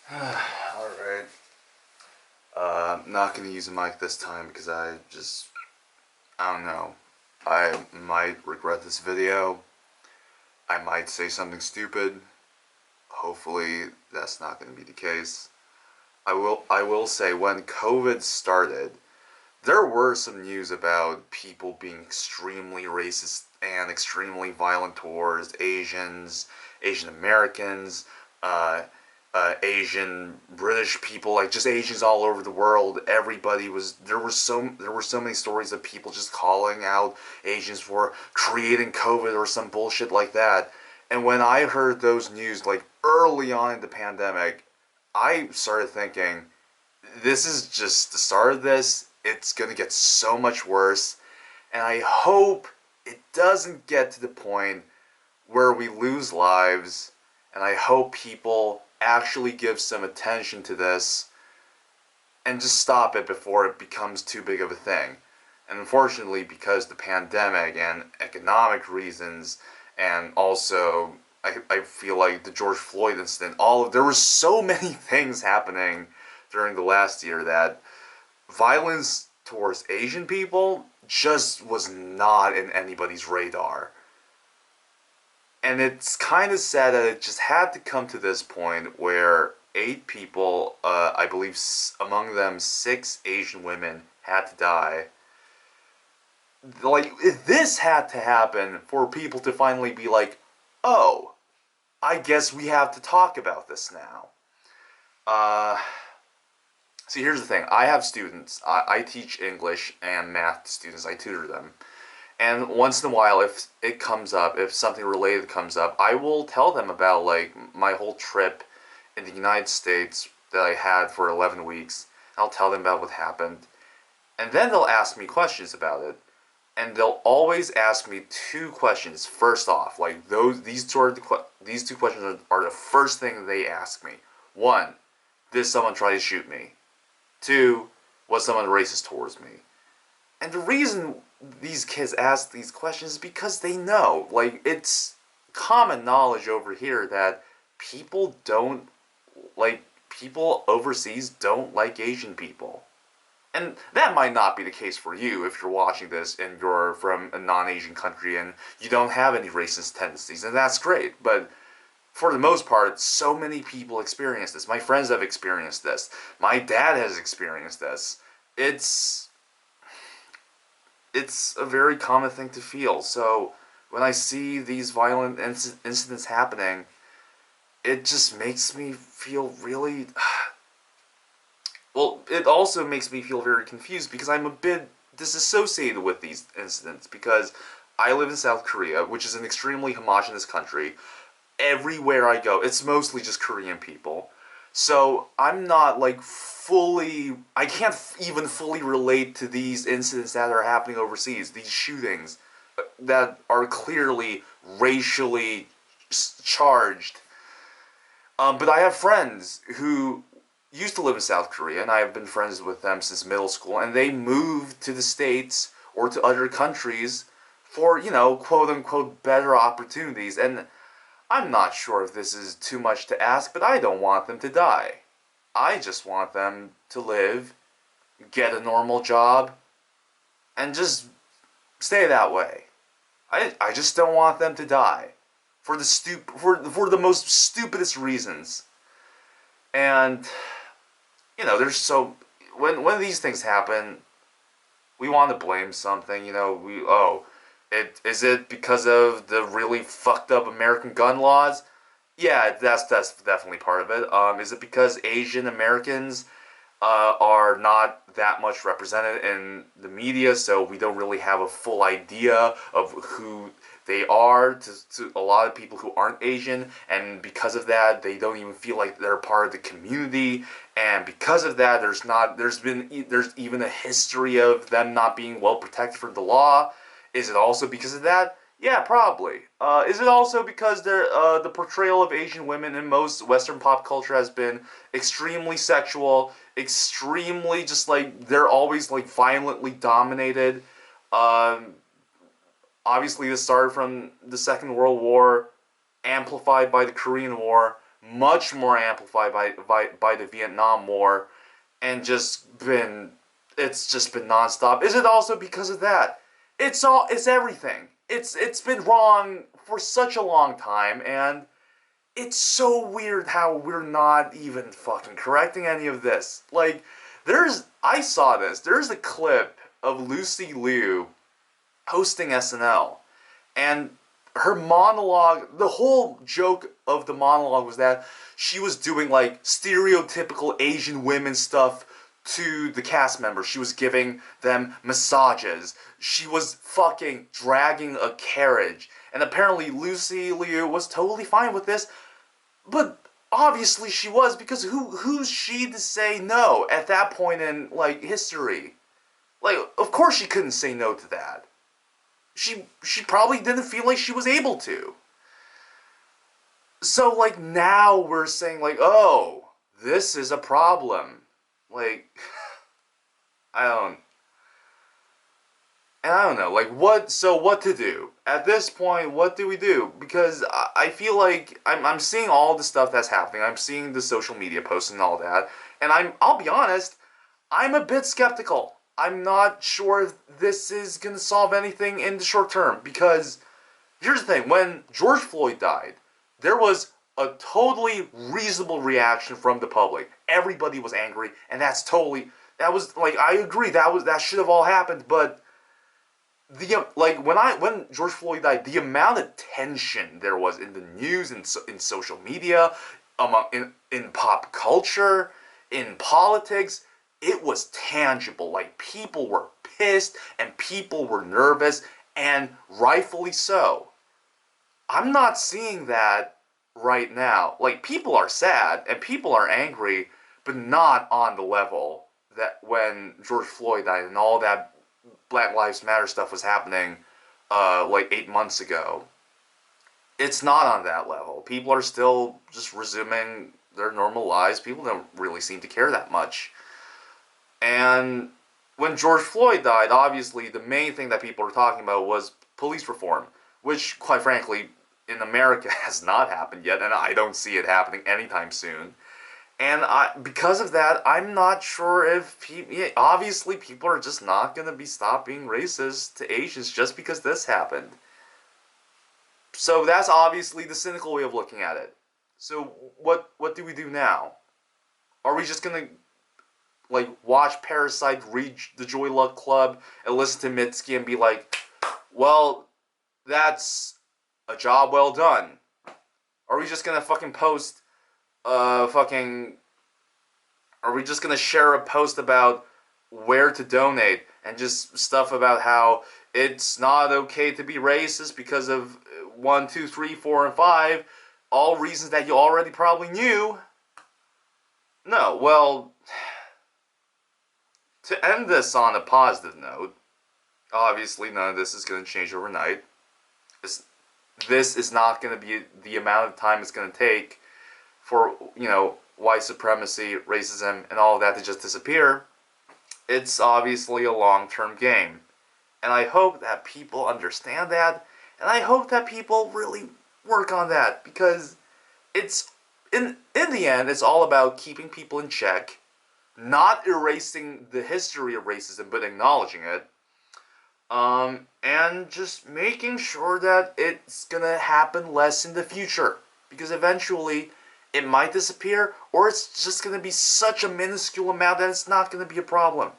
Alright. I'm not gonna use a mic this time because I don't know. I might regret this video. I might say something stupid. Hopefully that's not gonna be the case. I will say when COVID started, there were some news about people being extremely racist and extremely violent towards Asians, Asian Americans, uh, Asian British people, like just Asians all over the world. Everybody was there were so many stories of people just calling out Asians for creating COVID or some bullshit like that. And when I heard those news like early on in the pandemic, I started thinking, this is just the start of this. It's gonna get so much worse, and I hope it doesn't get to the point where we lose lives, and I hope people actually give some attention to this and just stop it before it becomes too big of a thing. And unfortunately, because the pandemic and economic reasons, and also I feel like the George Floyd incident, there were so many things happening during the last year that violence towards Asian people just was not in anybody's radar. And it's kind of sad that it just had to come to this point where 8 people, I believe among them 6 Asian women, had to die. Like, this had to happen for people to finally be like, oh, I guess we have to talk about this now. Uh, See, here's the thing. I have students. I teach English and math to students. I tutor them. And once in a while, if it comes up, if something related comes up, I will tell them about, like, my whole trip in the United States that I had for 11 weeks. I'll tell them about what happened. And then they'll ask me questions about it. And they'll always ask me 2 questions first off. Like, these 2 questions are the first thing they ask me. One, did someone try to shoot me? Two, was someone racist towards me? And the reason these kids ask these questions is because they know. Like, it's common knowledge over here that people don't people overseas don't like Asian people. And that might not be the case for you if you're watching this and you're from a non-Asian country and you don't have any racist tendencies, and that's great. But for the most part, so many people experience this. My friends have experienced this. My dad has experienced this. It's it's a very common thing to feel. So when I see these violent incidents happening, it just makes me feel really well. It also makes me feel very confused because I'm a bit disassociated with these incidents because I live in South Korea, which is an extremely homogenous country. Everywhere I go, it's mostly just Korean people. So I'm not like I can't even fully relate to these incidents that are happening overseas, these shootings that are clearly racially charged. But I have friends who used to live in South Korea, and I have been friends with them since middle school, and they moved to the States or to other countries for, quote unquote, better opportunities. And I'm not sure if this is too much to ask, but I don't want them to die. I just want them to live, get a normal job, and just stay that way. I just don't want them to die for the most stupidest reasons. And there's when these things happen, we want to blame something. Is it because of the really fucked up American gun laws? Yeah, that's definitely part of it. Is it because Asian Americans are not that much represented in the media, so we don't really have a full idea of who they are to a lot of people who aren't Asian, and because of that, they don't even feel like they're part of the community, and because of that, there's even a history of them not being well protected from the law. Is it also because of that? Yeah, probably. Is it also because the portrayal of Asian women in most Western pop culture has been extremely sexual, extremely just like they're always like violently dominated? Um, Obviously, this started from the Second World War, amplified by the Korean War. much more amplified by the Vietnam War, and it's just been nonstop. Is it also because of that? It's everything. It's been wrong for such a long time, and it's so weird how we're not even fucking correcting any of this. Like, I saw this. There's a clip of Lucy Liu hosting SNL, and her monologue, the whole joke of the monologue was that she was doing like stereotypical Asian women stuff to the cast members. She was giving them massages. She was fucking dragging a carriage. And apparently Lucy Liu was totally fine with this, but obviously she was, because who's she to say no at that point in like history? Like, of course she couldn't say no to that. She probably didn't feel like she was able to. So like now we're saying like, oh, this is a problem. Like, I don't and I don't know, like what to do? At this point, what do we do? Because I feel like I'm seeing all the stuff that's happening. I'm seeing the social media posts and all that. And I'll be honest, I'm a bit skeptical. I'm not sure if this is going to solve anything in the short term, because here's the thing, when George Floyd died, there was a totally reasonable reaction from the public. Everybody was angry, and that was like, I agree, that should have all happened, but like when George Floyd died, the amount of tension there was in the news and in social media, in pop culture, in politics, it was tangible. Like, people were pissed and people were nervous, and rightfully so. I'm not seeing that right now. Like, people are sad and people are angry, but not on the level that when George Floyd died and all that Black Lives Matter stuff was happening like 8 months ago. It's not on that level. People are still just resuming their normal lives. People don't really seem to care that much. And when George Floyd died, obviously the main thing that people were talking about was police reform, which, quite frankly, in America has not happened yet, and I don't see it happening anytime soon. And because of that, I'm not sure if obviously people are just not gonna stop being racist to Asians just because this happened. So that's obviously the cynical way of looking at it. So what do we do now? Are we just gonna like watch Parasite read the Joy Luck Club and listen to Mitski and be like, well, that's a job well done? Are we just gonna fucking post fucking are we just gonna share a post about where to donate and just stuff about how it's not okay to be racist because of 1, 2, 3, 4, and 5, all reasons that you already probably knew? No. Well, to end this on a positive note, obviously none of this is going to change overnight. This is not going to be the amount of time it's going to take for, white supremacy, racism, and all of that to just disappear. It's obviously a long-term game. And I hope that people understand that, and I hope that people really work on that, because it's, in the end, it's all about keeping people in check, not erasing the history of racism, but acknowledging it, and just making sure that it's gonna happen less in the future, because eventually it might disappear, or it's just gonna be such a minuscule amount that it's not gonna be a problem.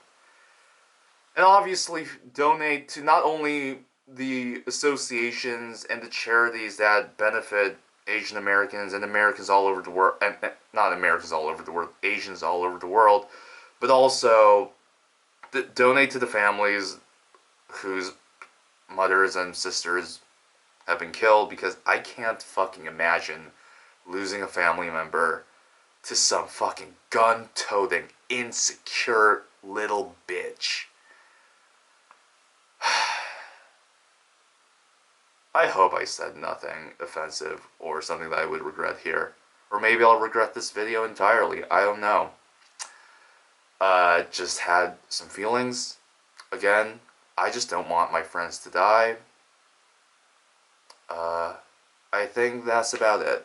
And obviously donate to not only the associations and the charities that benefit Asian Americans and Americans all over the world, and not Americans all over the world, Asians all over the world, but also donate to the families whose mothers and sisters have been killed, because I can't fucking imagine losing a family member to some fucking gun-toting, insecure little bitch. I hope I said nothing offensive or something that I would regret here. Or maybe I'll regret this video entirely. I don't know. Just had some feelings. Again, I just don't want my friends to die. I think that's about it.